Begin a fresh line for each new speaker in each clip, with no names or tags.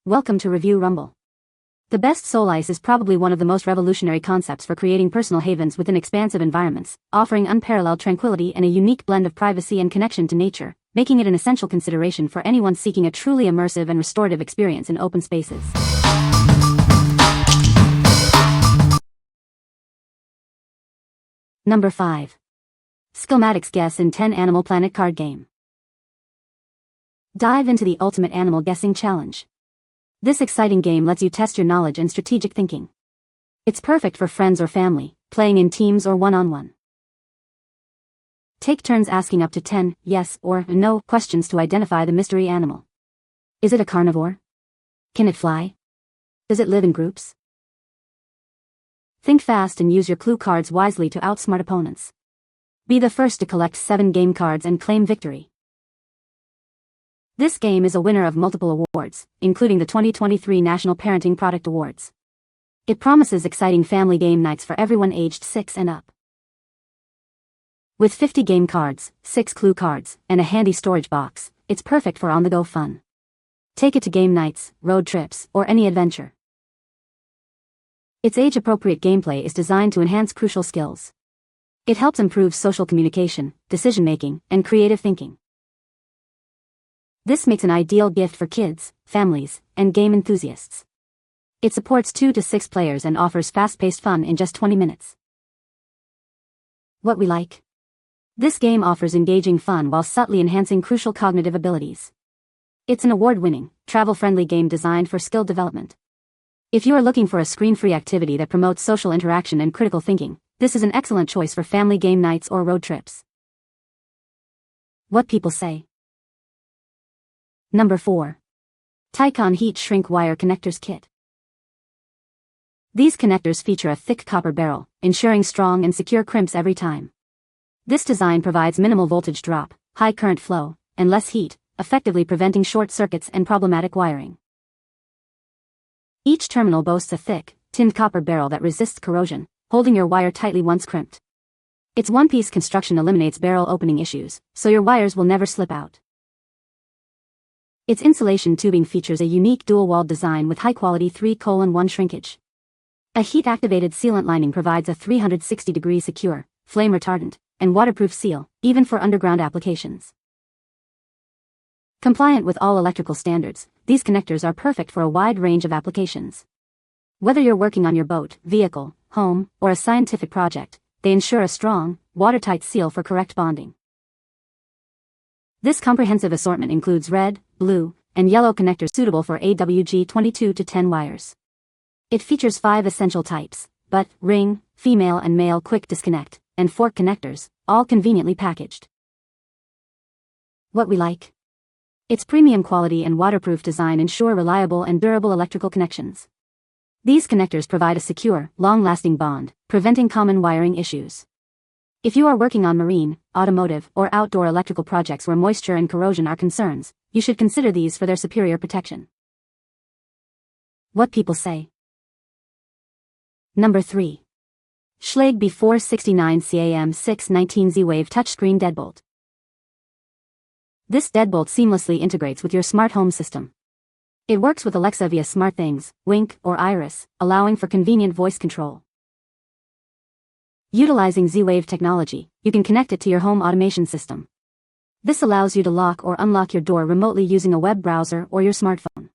Welcome to Review Rumble. The best Solice is probably one of the most revolutionary concepts for creating personal havens within expansive environments, offering unparalleled tranquility and a unique blend of privacy and connection to nature, making it an essential consideration for anyone seeking a truly immersive and restorative experience in open spaces. Number 5. Skillmatics Guess in 10 Animal Planet Card Game. Dive into the ultimate animal guessing challenge. This exciting game lets you test your knowledge and strategic thinking. It's perfect for friends or family, playing in teams or one-on-one. Take turns asking up to 10 yes or no questions to identify the mystery animal. Is it a carnivore? Can it fly? Does it live in groups? Think fast and use your clue cards wisely to outsmart opponents. Be the first to collect 7 game cards and claim victory. This game is a winner of multiple awards, including the 2023 National Parenting Product Awards. It promises exciting family game nights for everyone aged 6 and up. With 50 game cards, 6 clue cards, and a handy storage box, it's perfect for on-the-go fun. Take it to game nights, road trips, or any adventure. Its age-appropriate gameplay is designed to enhance crucial skills. It helps improve social communication, decision-making, and creative thinking. This makes an ideal gift for kids, families, and game enthusiasts. It supports 2 to 6 players and offers fast-paced fun in just 20 minutes. What we like? This game offers engaging fun while subtly enhancing crucial cognitive abilities. It's an award-winning, travel-friendly game designed for skill development. If you are looking for a screen-free activity that promotes social interaction and critical thinking, this is an excellent choice for family game nights or road trips. What people say. Number 4. TICONN Heat Shrink Wire Connectors Kit. These connectors feature a thick copper barrel, ensuring strong and secure crimps every time. This design provides minimal voltage drop, high current flow, and less heat, effectively preventing short circuits and problematic wiring. Each terminal boasts a thick, tinned copper barrel that resists corrosion, holding your wire tightly once crimped. Its one-piece construction eliminates barrel opening issues, so your wires will never slip out. Its insulation tubing features a unique dual-walled design with high-quality 3:1 shrinkage. A heat-activated sealant lining provides a 360-degree secure, flame-retardant, and waterproof seal, even for underground applications. Compliant with all electrical standards, these connectors are perfect for a wide range of applications. Whether you're working on your boat, vehicle, home, or a scientific project, they ensure a strong, watertight seal for correct bonding. This comprehensive assortment includes red, blue, and yellow connectors suitable for AWG 22 to 10 wires. It features 5 essential types: butt, ring, female and male quick disconnect, and fork connectors, all conveniently packaged. What we like? Its premium quality and waterproof design ensure reliable and durable electrical connections. These connectors provide a secure, long-lasting bond, preventing common wiring issues. If you are working on marine, automotive, or outdoor electrical projects where moisture and corrosion are concerns, you should consider these for their superior protection. What people say. Number 3. Schlage B469 CAM 619 Z-Wave Touchscreen Deadbolt. This deadbolt seamlessly integrates with your smart home system. It works with Alexa via SmartThings, Wink, or Iris, allowing for convenient voice control. Utilizing Z-Wave technology, you can connect it to your home automation system. This allows you to lock or unlock your door remotely using a web browser or your smartphone.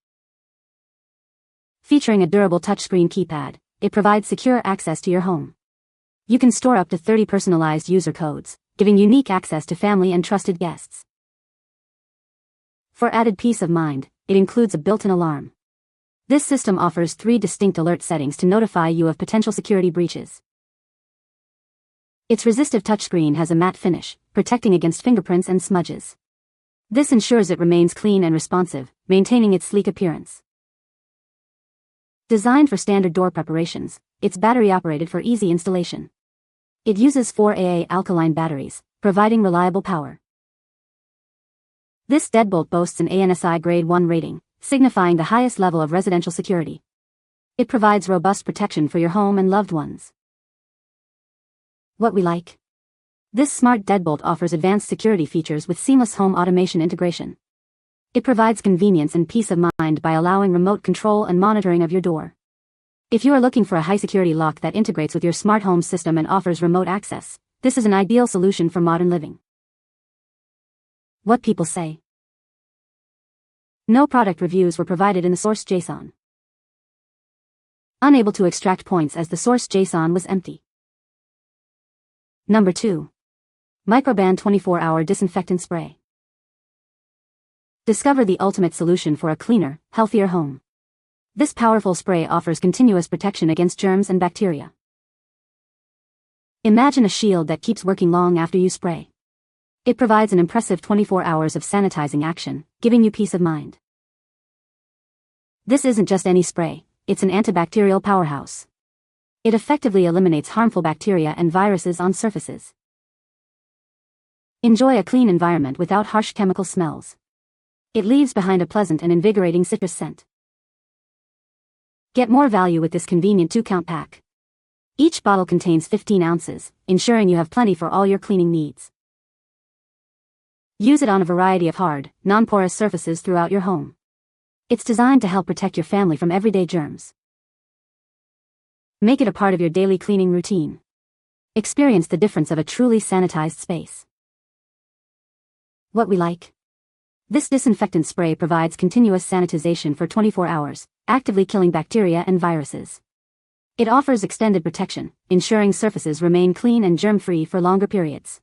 Featuring a durable touchscreen keypad, it provides secure access to your home. You can store up to 30 personalized user codes, giving unique access to family and trusted guests. For added peace of mind, it includes a built-in alarm. This system offers 3 distinct alert settings to notify you of potential security breaches. Its resistive touchscreen has a matte finish, protecting against fingerprints and smudges. This ensures it remains clean and responsive, maintaining its sleek appearance. Designed for standard door preparations, it's battery-operated for easy installation. It uses 4 AA alkaline batteries, providing reliable power. This deadbolt boasts an ANSI Grade 1 rating, signifying the highest level of residential security. It provides robust protection for your home and loved ones. What we like? This smart deadbolt offers advanced security features with seamless home automation integration. It provides convenience and peace of mind by allowing remote control and monitoring of your door. If you are looking for a high-security lock that integrates with your smart home system and offers remote access, this is an ideal solution for modern living. What people say. No product reviews were provided in the source JSON. Unable to extract points as the source JSON was empty. Number 2. MICROBAN 24-hour disinfectant spray. Discover the ultimate solution for a cleaner, healthier home. This powerful spray offers continuous protection against germs and bacteria. Imagine a shield that keeps working long after you spray. It provides an impressive 24 hours of sanitizing action, giving you peace of mind. This isn't just any spray, it's an antibacterial powerhouse. It effectively eliminates harmful bacteria and viruses on surfaces. Enjoy a clean environment without harsh chemical smells. It leaves behind a pleasant and invigorating citrus scent. Get more value with this convenient 2-count pack. Each bottle contains 15 ounces, ensuring you have plenty for all your cleaning needs. Use it on a variety of hard, non-porous surfaces throughout your home. It's designed to help protect your family from everyday germs. Make it a part of your daily cleaning routine. Experience the difference of a truly sanitized space. What we like. This disinfectant spray provides continuous sanitization for 24 hours, actively killing bacteria and viruses. It offers extended protection, ensuring surfaces remain clean and germ-free for longer periods.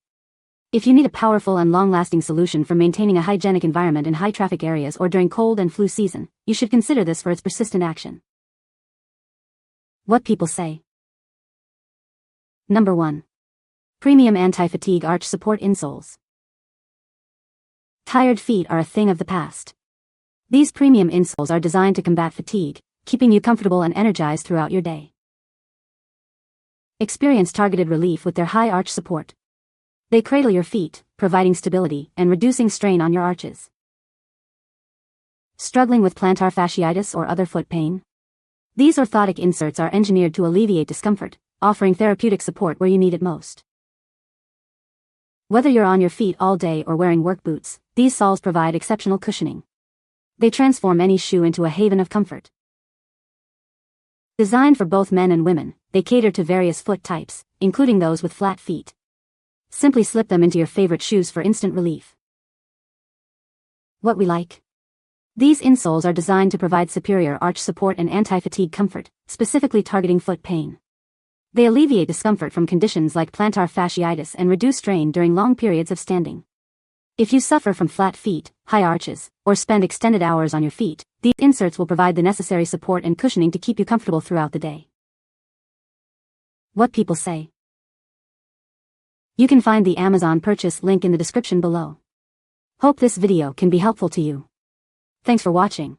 If you need a powerful and long-lasting solution for maintaining a hygienic environment in high-traffic areas or during cold and flu season, you should consider this for its persistent action. What people say. Number 1. Premium Anti-Fatigue Arch Support Insoles. Tired feet are a thing of the past. These premium insoles are designed to combat fatigue, keeping you comfortable and energized throughout your day. Experience targeted relief with their high arch support. They cradle your feet, providing stability and reducing strain on your arches. Struggling with plantar fasciitis or other foot pain? These orthotic inserts are engineered to alleviate discomfort, offering therapeutic support where you need it most. Whether you're on your feet all day or wearing work boots, these soles provide exceptional cushioning. They transform any shoe into a haven of comfort. Designed for both men and women, they cater to various foot types, including those with flat feet. Simply slip them into your favorite shoes for instant relief. What we like. These insoles are designed to provide superior arch support and anti-fatigue comfort, specifically targeting foot pain. They alleviate discomfort from conditions like plantar fasciitis and reduce strain during long periods of standing. If you suffer from flat feet, high arches, or spend extended hours on your feet, these inserts will provide the necessary support and cushioning to keep you comfortable throughout the day. What people say. You can find the Amazon purchase link in the description below. Hope this video can be helpful to you. Thanks for watching.